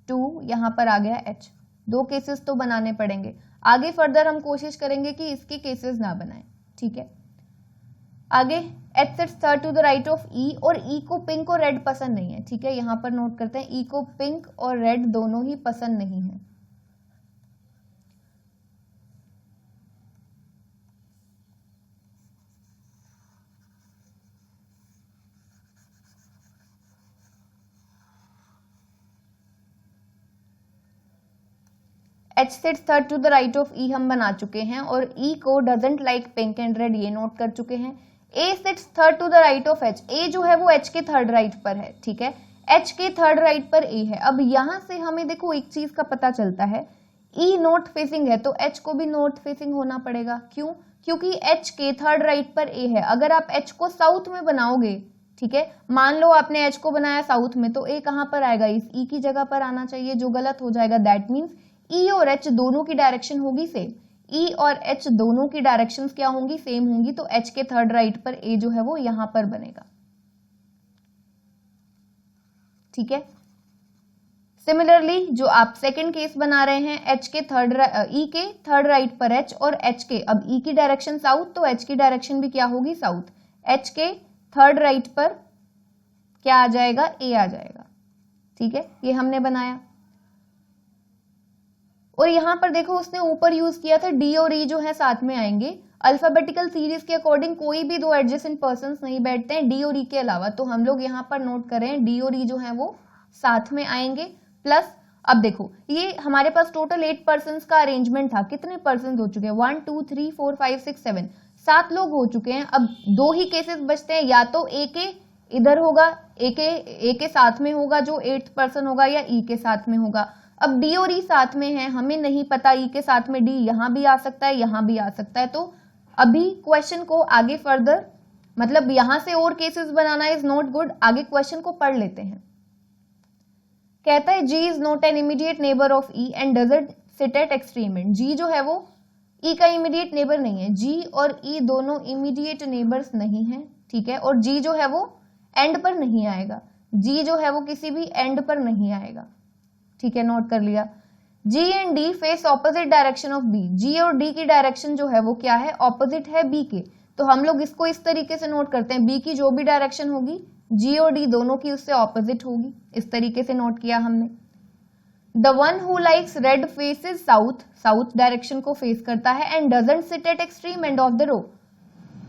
2, यहां पर आ गया H। दो केसेस तो बनाने पड़ेंगे। आगे फर्दर हम कोशिश करेंगे कि इसके केसेस ना बनाएं, ठीक है। आगे H sits third to the right of E, और E को पिंक और रेड पसंद नहीं है, ठीक है। यहां पर नोट करते हैं, E को पिंक और रेड दोनों ही पसंद नहीं है। H sits third to the right of E हम बना चुके हैं, और E को doesn't like pink and red ये नोट कर चुके हैं। A sits third to the right of H। A जो है वो H के थर्ड राइट पर है, ठीक है। H के थर्ड राइट पर A है। अब यहां से हमें देखो एक चीज का पता चलता है, E नॉर्थ फेसिंग है तो H को भी नॉर्थ फेसिंग होना पड़ेगा। क्यों? क्योंकि H के थर्ड राइट पर A है। अगर आप H को साउथ में बनाओगे, ठीक है, मान लो आपने H को बनाया साउथ में, तो A कहां पर आएगा? इस E की जगह पर आना चाहिए, जो गलत हो जाएगा। दैट मीन्स E और H दोनों की डायरेक्शन होगी सेम। E और H दोनों की डायरेक्शंस क्या होंगी? सेम होंगी। तो H के थर्ड राइट पर A जो है वो यहां पर बनेगा, ठीक है। सिमिलरली जो आप सेकंड केस बना रहे हैं, E के थर्ड राइट पर H और H के, अब E की डायरेक्शन साउथ तो H की डायरेक्शन भी क्या होगी? साउथ। H के थर्ड राइट पर क्या आ जाएगा? A आ जाएगा, ठीक है। ये हमने बनाया। और यहां पर देखो उसने ऊपर यूज किया था D और E जो है साथ में आएंगे। अल्फाबेटिकल सीरीज के अकॉर्डिंग कोई भी दो एडजेसेंट पर्संस नहीं बैठते हैं D और E के अलावा, तो हम लोग यहाँ पर नोट करें D और E जो है वो साथ में आएंगे। प्लस अब देखो ये हमारे पास टोटल 8 पर्संस का अरेंजमेंट था। कितने पर्सन हो चुके हैं? 1 2 3 4 5 6 7, 7 लोग हो चुके हैं। अब दो ही केसेस बचते हैं, या तो A के इधर होगा, A के साथ में होगा जो 8th पर्सन होगा, या E के साथ में होगा। अब D और E साथ में है, हमें नहीं पता E के साथ में D यहां भी आ सकता है, यहां भी आ सकता है। तो अभी क्वेश्चन को आगे फर्दर, मतलब यहां से और cases banana is not good. आगे क्वेश्चन को पढ़ लेते हैं। कहता है G is not an immediate neighbour of E and doesn't sit at extreme and. G जो है वो E का इमीडिएट नेबर नहीं है। G और E दोनों इमीडिएट नेबर्स नहीं है, ठीक है। और G जो है वो एंड पर नहीं आएगा। G जो है वो किसी भी एंड पर नहीं आएगा, ठीक है। नोट कर लिया। G and D face opposite direction of B। G और D की डायरेक्शन जो है वो क्या है? ऑपोजिट है B के। तो हम लोग इसको इस तरीके से नोट करते हैं, B की जो भी डायरेक्शन होगी G और D दोनों की उससे ऑपोजिट होगी। इस तरीके से नोट किया हमने। The one who likes red faces south, south direction को फेस करता है, and doesn't sit at extreme end of the row.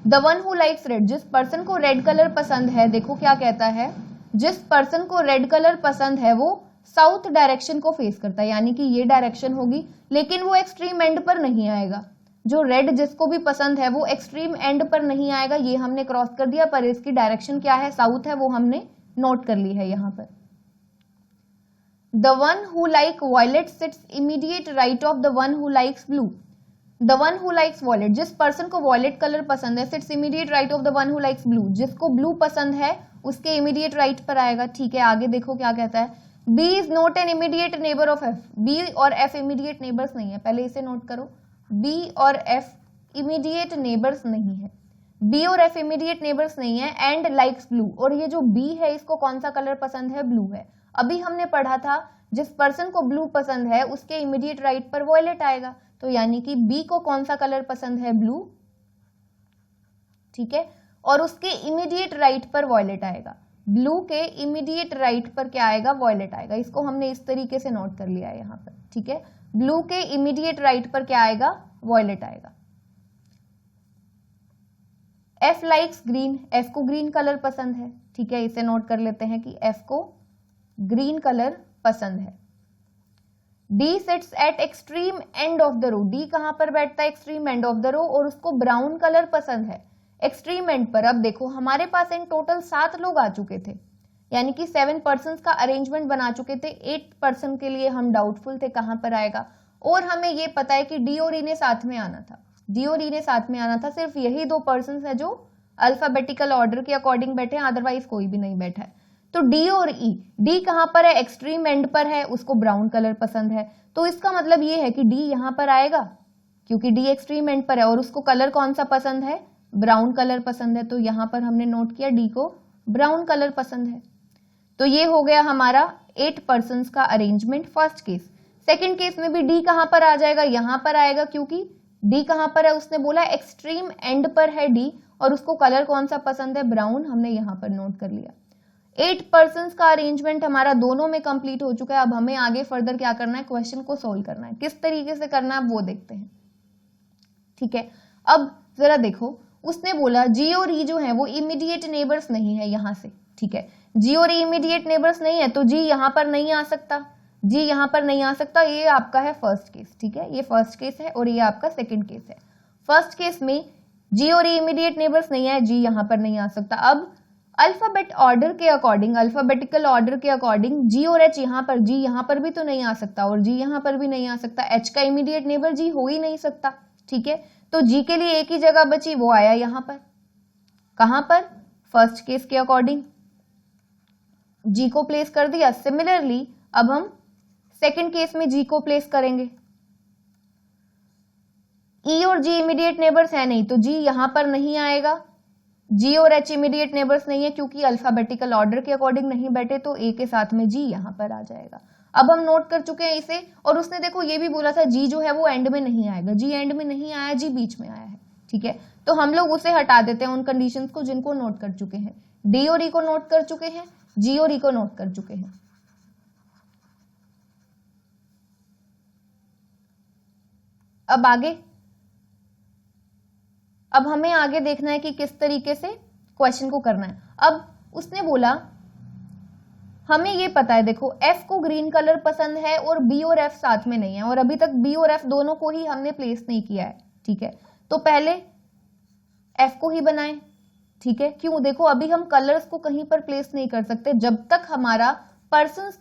The one who likes red, जिस पर्सन को रेड कलर पसंद है, देखो क्या कहता है, जिस पर्सन को रेड कलर पसंद है वो साउथ डायरेक्शन को फेस करता है, यानी कि ये डायरेक्शन होगी, लेकिन वो एक्सट्रीम एंड पर नहीं आएगा। जो रेड जिसको भी पसंद है वो एक्सट्रीम एंड पर नहीं आएगा, ये हमने क्रॉस कर दिया, पर इसकी डायरेक्शन क्या है? साउथ है, वो हमने नोट कर ली है यहां पर। The one who like violet sits immediate right of the one who likes blue. The one who likes violet, जिस पर्सन को वॉयलेट कलर पसंद है, sits immediate right of the one who likes blue. जिसको blue पसंद है उसके immediate right पर आएगा, ठीक है। आगे देखो क्या कहता है, B is not an immediate neighbour of F। B और F इमीडिएट नेबर्स नहीं है, पहले इसे नोट करो। B और F इमीडिएट नेबर्स नहीं है। B और F इमीडिएट नेबर्स नहीं है, एंड लाइक्स ब्लू। और ये जो B है इसको कौन सा कलर पसंद है? ब्लू है। अभी हमने पढ़ा था जिस पर्सन को ब्लू पसंद है उसके इमीडिएट राइट पर वॉयलेट आएगा, तो यानी कि B को कौन सा कलर पसंद है? ब्लू, ठीक है। और उसके इमीडिएट राइट पर वॉयलेट आएगा। ब्लू के इमीडिएट राइट पर क्या आएगा? वॉयलेट आएगा। इसको हमने इस तरीके से नोट कर लिया है यहाँ पर, ठीक है। ब्लू के इमीडिएट राइट पर क्या आएगा? वॉयलेट आएगा। F लाइक्स ग्रीन, F को ग्रीन कलर पसंद है, ठीक है। इसे नोट कर लेते हैं कि F को ग्रीन कलर पसंद है। D sits at extreme end of the row. D कहां पर बैठता है? Extreme end of the row, और उसको ब्राउन कलर पसंद है एक्सट्रीम एंड पर। अब देखो हमारे पास इन टोटल 7 लोग आ चुके थे, यानी कि 7 पर्संस का अरेंजमेंट बना चुके थे। 8 पर्सन के लिए हम डाउटफुल थे कहां पर आएगा, और हमें ये पता है कि D और E ने साथ में आना था। डी और ई ने साथ में आना था। सिर्फ यही 2 पर्सन है जो अल्फाबेटिकल ऑर्डर के अकॉर्डिंग बैठे हैं, अदरवाइज कोई भी नहीं बैठा है। तो डी और ई, डी कहां पर है, एक्सट्रीम एंड पर है, उसको ब्राउन कलर पसंद है, तो इसका मतलब ये है कि डी यहां पर आएगा क्योंकि डी एक्सट्रीम एंड पर है और उसको कलर कौन सा पसंद है, ब्राउन कलर पसंद है। तो यहां पर हमने नोट किया डी को ब्राउन कलर पसंद है। तो ये हो गया हमारा 8 पर्सन्स का arrangement first case. Second case में भी डी कहां पर आ जाएगा, यहां पर आएगा क्योंकि डी कहां पर है, उसने बोला एक्सट्रीम एंड पर है डी और उसको कलर कौन सा पसंद है, ब्राउन, हमने यहां पर नोट कर लिया। 8 पर्सन्स का अरेंजमेंट हमारा दोनों में कंप्लीट हो चुका है। अब हमें आगे फर्दर क्या करना है, क्वेश्चन को सोल्व करना है। किस तरीके से करना है वो देखते हैं, ठीक है। अब जरा देखो, उसने बोला जी और ई जो है वो इमीडिएट नेबर्स नहीं है यहां से, ठीक है। जी और ई इमीडिएट नेबर्स नहीं है तो जी यहां पर नहीं आ सकता, जी यहां पर नहीं आ सकता। ये आपका है फर्स्ट केस, ठीक है, ये फर्स्ट केस है और ये आपका सेकंड केस है। फर्स्ट केस में जी और ई इमीडिएट नेबर्स नहीं है, जी यहां पर नहीं आ सकता। अब अल्फाबेट ऑर्डर के अकॉर्डिंग, अल्फाबेटिकल ऑर्डर के अकॉर्डिंग जी और एच यहां पर, जी यहां पर भी तो नहीं आ सकता और जी यहां पर भी नहीं आ सकता। एच का इमीडिएट नेबर जी हो ही नहीं सकता, ठीक है। तो जी के लिए एक ही जगह बची, वो आया यहां पर। कहां पर, फर्स्ट केस के अकॉर्डिंग जी को प्लेस कर दिया। सिमिलरली अब हम सेकंड केस में जी को प्लेस करेंगे। ई और जी इमीडिएट नेबर्स है नहीं तो जी यहां पर नहीं आएगा। जी और एच इमीडिएट नेबर्स नहीं है क्योंकि अल्फाबेटिकल ऑर्डर के अकॉर्डिंग नहीं बैठे, तो ए के साथ में जी यहां पर आ जाएगा। अब हम नोट कर चुके हैं इसे, और उसने देखो ये भी बोला था जी जो है वो एंड में नहीं आएगा, जी एंड में नहीं आया, जी बीच में आया है, ठीक है। तो हम लोग उसे हटा देते हैं उन कंडीशंस को जिनको नोट कर चुके हैं। डी और ई को नोट कर चुके हैं, जी और ई को नोट कर चुके हैं। अब आगे, अब हमें आगे देखना है कि किस तरीके से क्वेश्चन को करना है। अब उसने बोला हमें ये पता है, देखो एफ को ग्रीन कलर पसंद है और बी और एफ साथ में नहीं है, और अभी तक बी और एफ दोनों को ही हमने प्लेस नहीं किया है, ठीक है। तो पहले एफ को ही बनाएं, ठीक है। क्यों, देखो अभी हम कलर्स को कहीं पर प्लेस नहीं कर सकते जब तक हमारा पर्सन्स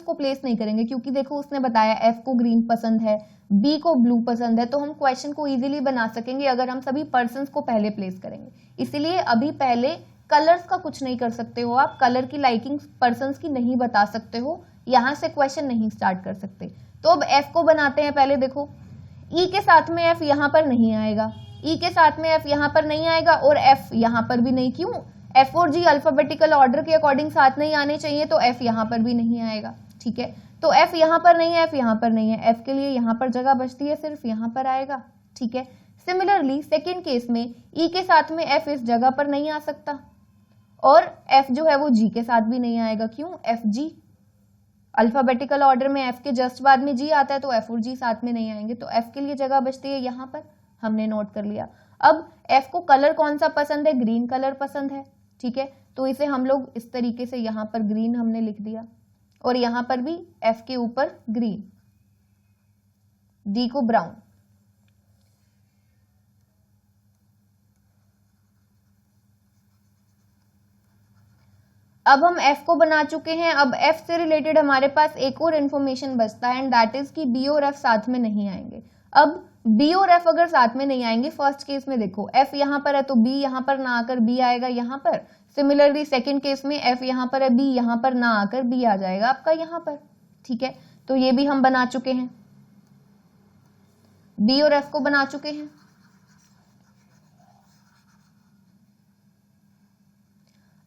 को प्लेस नहीं करेंगे, क्योंकि देखो उसने बताया एफ को ग्रीन पसंद है, बी को ब्लू पसंद है, तो हम क्वेश्चन को इजीली बना सकेंगे अगर हम सभी पर्सन्स को पहले प्लेस करेंगे। इसीलिए अभी पहले कलर्स का कुछ नहीं कर सकते हो आप, कलर की लाइकिंग पर्सन्स की नहीं बता सकते हो, यहां से क्वेश्चन नहीं स्टार्ट कर सकते। तो अब एफ को बनाते हैं पहले। देखो ई के साथ में एफ यहां पर नहीं आएगा, ई के साथ में एफ यहां पर नहीं आएगा और एफ यहां पर भी नहीं। क्यों, एफ और जी अल्फाबेटिकल ऑर्डर के अकॉर्डिंग साथ नहीं आने चाहिए, तो एफ यहां पर भी नहीं आएगा, ठीक है। तो एफ यहां पर नहीं है, एफ यहां पर नहीं है, एफ के लिए यहां पर जगह बचती है, सिर्फ यहां पर आएगा, ठीक है। सिमिलरली सेकेंड केस में ई के साथ में एफ इस जगह पर नहीं आ सकता और एफ जो है वो जी के साथ भी नहीं आएगा। क्यों, एफ जी अल्फाबेटिकल ऑर्डर में एफ के जस्ट बाद में जी आता है, तो एफ और जी साथ में नहीं आएंगे, तो एफ के लिए जगह बचती है यहां पर, हमने नोट कर लिया। अब एफ को कलर कौन सा पसंद है, ग्रीन कलर पसंद है, ठीक है। तो इसे हम लोग इस तरीके से यहां पर ग्रीन हमने लिख दिया और यहां पर भी एफ के ऊपर ग्रीन, डी को ब्राउन। अब हम एफ को बना चुके हैं। अब एफ से रिलेटेड हमारे पास एक और इंफॉर्मेशन बचता है एंड दैट इज कि बी और एफ साथ में नहीं आएंगे। अब बी और एफ अगर साथ में नहीं आएंगे, फर्स्ट केस में देखो एफ यहां पर है तो बी यहां पर ना आकर बी आएगा यहां पर। सिमिलरली सेकंड केस में एफ यहां पर है, बी यहां पर ना आकर बी आ जाएगा आपका यहां पर, ठीक है। तो ये भी हम बना चुके हैं, बी और एफ को बना चुके हैं।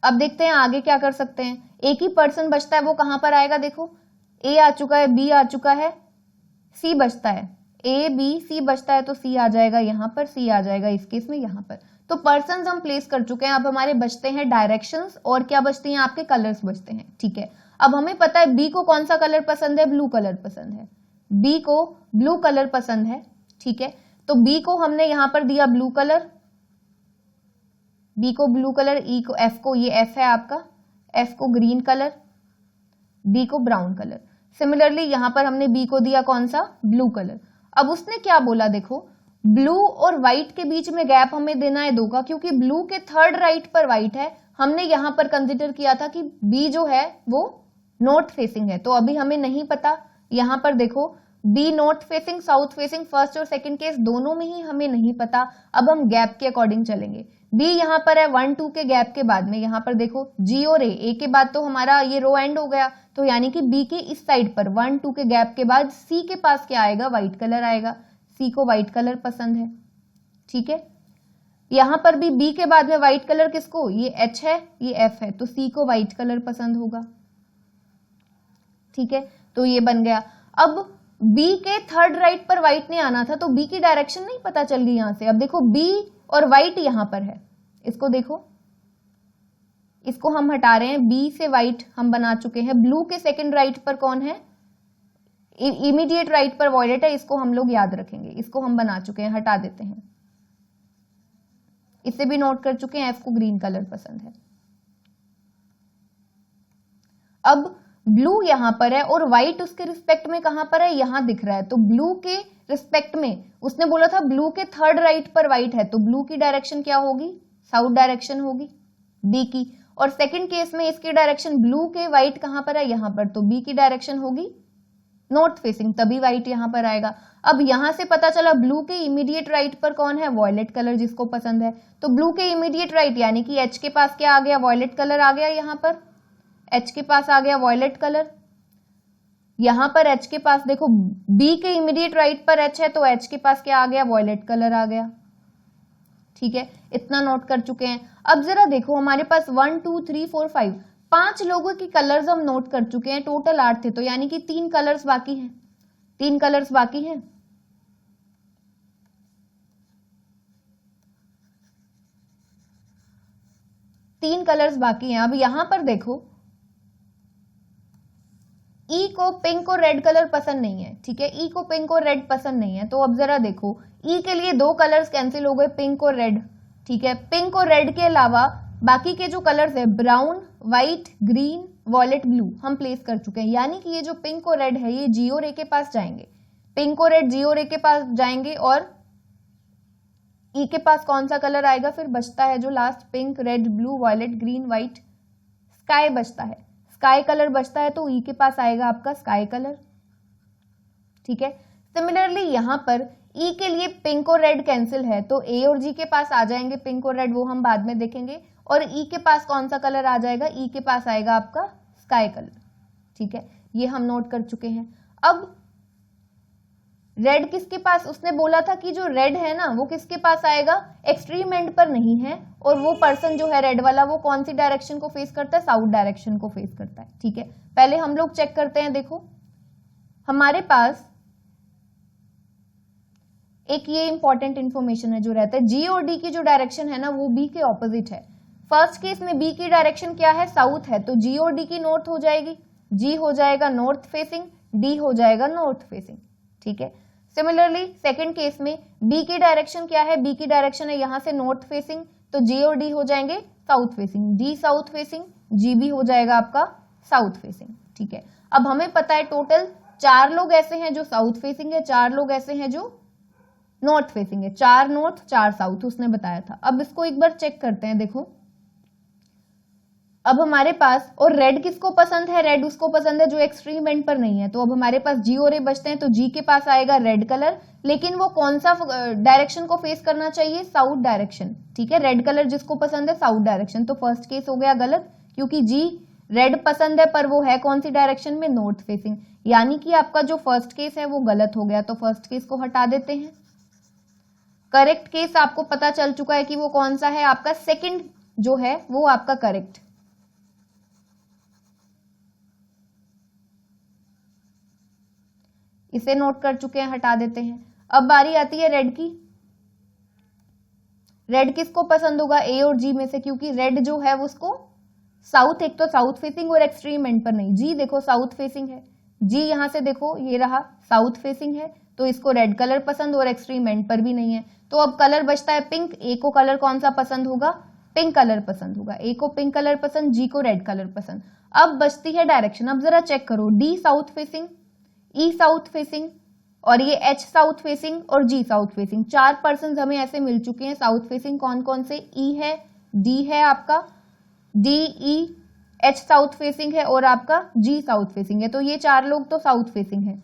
अब देखते हैं आगे क्या कर सकते हैं। एक ही पर्सन बचता है, वो कहां पर आएगा, देखो ए आ चुका है, बी आ चुका है, सी बचता है, ए बी सी बचता है, तो सी आ जाएगा यहां पर, सी आ जाएगा इस केस में यहां पर। तो पर्सन्स हम प्लेस कर चुके हैं। अब हमारे बचते हैं डायरेक्शंस और क्या बचते हैं, आपके कलर्स बचते हैं, ठीक है। अब हमें पता है बी को कौन सा कलर पसंद है, ब्लू कलर पसंद है, बी को ब्लू कलर पसंद है, ठीक है। तो बी को हमने यहां पर दिया ब्लू कलर, बी को ब्लू कलर, ई को, एफ को, ये एफ है आपका, एफ को ग्रीन कलर, बी को ब्राउन कलर। सिमिलरली यहां पर हमने बी को दिया कौन सा, ब्लू कलर। अब उसने क्या बोला, देखो ब्लू और व्हाइट के बीच में गैप हमें देना है 2 का, क्योंकि ब्लू के थर्ड राइट पर व्हाइट है। हमने यहां पर कंसिडर किया था कि बी जो है वो नॉर्थ फेसिंग है, तो अभी हमें नहीं पता। यहां पर देखो B north facing, south facing, first और सेकंड केस दोनों में ही हमें नहीं पता। अब हम गैप के अकॉर्डिंग चलेंगे। बी यहाँ पर है 1 2 के गैप के बाद में, यहाँ पर देखो जी और ए के बाद तो हमारा ये रो एंड हो गया, तो यानी कि बी के इस साइड पर 1 2 के गैप के बाद सी के पास क्या आएगा, व्हाइट कलर आएगा। सी को व्हाइट कलर पसंद है, ठीक है। यहां पर भी बी के बाद में व्हाइट कलर किसको, ये एच है, ये एफ है, तो सी को व्हाइट कलर पसंद होगा, ठीक है। तो ये बन गया। अब बी के थर्ड राइट पर व्हाइट ने आना था, तो बी की डायरेक्शन नहीं पता चल गई यहां से। अब देखो बी और व्हाइट यहां पर है, इसको देखो, इसको हम हटा रहे हैं, बी से व्हाइट हम बना चुके हैं। ब्लू के सेकंड राइट पर कौन है, इमीडिएट राइट पर वॉयलेट है, इसको हम लोग याद रखेंगे, इसको हम बना चुके हैं, हटा देते हैं। इसे भी नोट कर चुके हैं, एफ को ग्रीन कलर पसंद है। अब ब्लू यहां पर है और व्हाइट उसके रिस्पेक्ट में कहां पर है, यहां दिख रहा है, तो ब्लू के रिस्पेक्ट में उसने बोला था ब्लू के थर्ड राइट पर व्हाइट है, तो ब्लू की डायरेक्शन क्या होगी, साउथ डायरेक्शन होगी बी की। और सेकंड केस में इसकी डायरेक्शन, ब्लू के व्हाइट कहां पर है, यहां पर, तो बी की डायरेक्शन होगी नॉर्थ फेसिंग, तभी व्हाइट यहां पर आएगा। अब यहां से पता चला ब्लू के इमीडिएट राइट पर कौन है, वॉयलेट कलर, जिसको पसंद है। तो ब्लू के इमीडिएट राइट यानी कि एच के पास क्या आ गया, वॉयलेट कलर आ गया, यहां पर एच के पास आ गया वॉयलेट कलर। यहां पर एच के पास देखो, बी के इमीडिएट राइट पर एच है, तो एच के पास क्या आ गया, वॉयलेट कलर आ गया, ठीक है। इतना नोट कर चुके हैं। अब जरा देखो हमारे पास 1 2 3 4 5 5 लोगों की कलर्स हम नोट कर चुके हैं, टोटल 8 थे, तो यानी कि 3 कलर्स बाकी हैं, 3 कलर्स बाकी हैं। तीन कलर्स बाकी हैं। अब यहां पर देखो ई को पिंक और रेड कलर पसंद नहीं है, ठीक है, ई को पिंक और रेड पसंद नहीं है। तो अब जरा देखो ई के लिए 2 कलर्स कैंसिल हो गए, पिंक और रेड, ठीक है। पिंक और रेड के अलावा बाकी के जो कलर्स है, brown, white, green, violet, blue, हम प्लेस कर चुके हैं। यानी कि ये जो पिंक और रेड है ये जी और ए के पास जाएंगे, पिंक और रेड जी और ए के पास जाएंगे, और ई के पास कौन सा कलर आएगा, फिर बचता है जो last, pink, red, blue, violet, green, white, sky बचता है, स्काई कलर बचता है, तो ई के पास आएगा आपका स्काई कलर, ठीक है। सिमिलरली यहां पर ई के लिए पिंक और रेड कैंसिल है, तो ए और जी के पास आ जाएंगे पिंक और रेड, वो हम बाद में देखेंगे। और ई के पास कौन सा कलर आ जाएगा, ई के पास आएगा आपका स्काई कलर, ठीक है। ये हम नोट कर चुके हैं। अब रेड किसके पास, उसने बोला था कि जो रेड है ना वो किसके पास आएगा, एक्सट्रीम एंड पर नहीं है, और वो पर्सन जो है रेड वाला वो कौन सी डायरेक्शन को फेस करता है, साउथ डायरेक्शन को फेस करता है, ठीक है। पहले हम लोग चेक करते हैं। देखो हमारे पास एक ये इंपॉर्टेंट इंफॉर्मेशन है जो रहता है, जी और डी की जो डायरेक्शन है ना वो बी के ऑपोजिट है। फर्स्ट केस में बी की डायरेक्शन क्या है, साउथ है, तो जी और डी की नॉर्थ हो जाएगी, जी हो जाएगा नॉर्थ फेसिंग, डी हो जाएगा नॉर्थ फेसिंग, ठीक है। सिमिलरली सेकंड केस में बी की डायरेक्शन क्या है, बी की डायरेक्शन है यहां से नॉर्थ फेसिंग, तो जी और डी हो जाएंगे south facing, D south facing, G भी हो जाएगा आपका साउथ फेसिंग, ठीक है। अब हमें पता है टोटल 4 लोग ऐसे हैं जो साउथ फेसिंग है, 4 लोग ऐसे हैं जो नॉर्थ फेसिंग है, 4 नॉर्थ 4 साउथ उसने बताया था। अब इसको एक बार चेक करते हैं। देखो अब हमारे पास, और रेड किसको पसंद है, रेड उसको पसंद है जो एक्सट्रीम एंड पर नहीं है, तो अब हमारे पास जी और ए बचते हैं, तो जी के पास आएगा रेड कलर, लेकिन वो कौन सा डायरेक्शन को फेस करना चाहिए, साउथ डायरेक्शन, ठीक है। रेड कलर जिसको पसंद है साउथ डायरेक्शन, तो फर्स्ट केस हो गया गलत, क्योंकि जी रेड पसंद है पर वो है कौन सी डायरेक्शन में, नॉर्थ फेसिंग, यानी कि आपका जो फर्स्ट केस है वो गलत हो गया, तो फर्स्ट केस को हटा देते हैं। करेक्ट केस आपको पता चल चुका है कि वो कौन सा है, आपका सेकंड जो है वो आपका करेक्ट। इसे नोट कर चुके हैं, हटा देते हैं। अब बारी आती है रेड की। रेड किसको पसंद होगा, ए और जी में से, क्योंकि रेड जो है उसको साउथ, एक तो साउथ फेसिंग और एक्सट्रीम एंड पर नहीं, जी देखो साउथ फेसिंग है, जी यहां से देखो ये रहा साउथ फेसिंग है, तो इसको रेड कलर पसंद और एक्सट्रीम एंड पर भी नहीं है। तो अब कलर बचता है पिंक, ए को कलर कौन सा पसंद होगा, पिंक कलर पसंद होगा, ए को पिंक कलर पसंद, जी को रेड कलर पसंद। अब बचती है डायरेक्शन। अब जरा चेक करो, डी साउथ फेसिंग, ई साउथ फेसिंग, और ये एच साउथ फेसिंग और जी साउथ फेसिंग, 4 पर्सन हमें ऐसे मिल चुके हैं साउथ फेसिंग। कौन कौन से, ई है, डी है आपका, D E H south facing है और आपका जी साउथ फेसिंग है, तो ये 4 लोग तो साउथ फेसिंग है।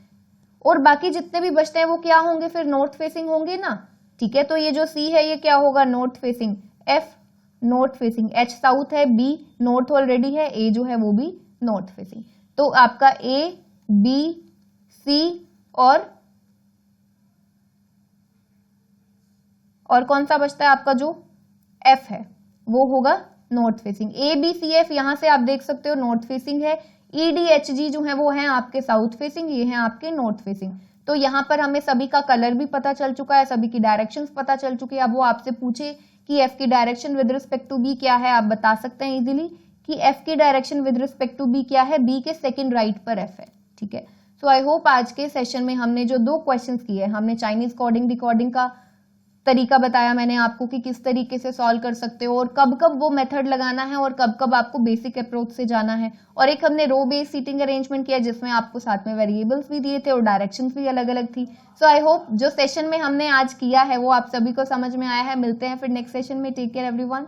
और बाकी जितने भी बचते हैं वो क्या होंगे, फिर नॉर्थ फेसिंग होंगे ना। ठीक है, तो ये जो सी है ये क्या होगा, north facing, F north facing, H south है, बी नॉर्थ ऑलरेडी है, ए जो है वो भी नॉर्थ फेसिंग। तो आपका ए, बी, सी और कौन सा बचता है आपका, जो एफ है वो होगा north facing. A B C F यहां से आप देख सकते हो नॉर्थ फेसिंग है, ई डी एच जी जो है वो है आपके साउथ फेसिंग, ये है आपके नॉर्थ फेसिंग। तो यहाँ पर हमें सभी का कलर भी पता चल चुका है, सभी की डायरेक्शंस पता चल चुकी है। अब वो आपसे पूछे कि एफ की direction with respect to B क्या है, आप बता सकते हैं इजीली कि एफ की direction with respect to B क्या है, बी के सेकंड राइट पर एफ है। ठीक है, सो आई होप आज के सेशन में हमने जो 2 क्वेश्चंस किए, हमने चाइनीज कोडिंग डिकोडिंग का तरीका बताया मैंने आपको कि किस तरीके से सॉल्व कर सकते हो और कब कब वो मेथड लगाना है और कब कब आपको बेसिक अप्रोच से जाना है। और एक हमने रो बेस्ड सीटिंग अरेंजमेंट किया जिसमें आपको साथ में वेरिएबल्स भी दिए थे और डायरेक्शंस भी अलग अलग थी। सो आई होप जो सेशन में हमने आज किया है वो आप सभी को समझ में आया है। मिलते हैं फिर नेक्स्ट सेशन में। Take care everyone.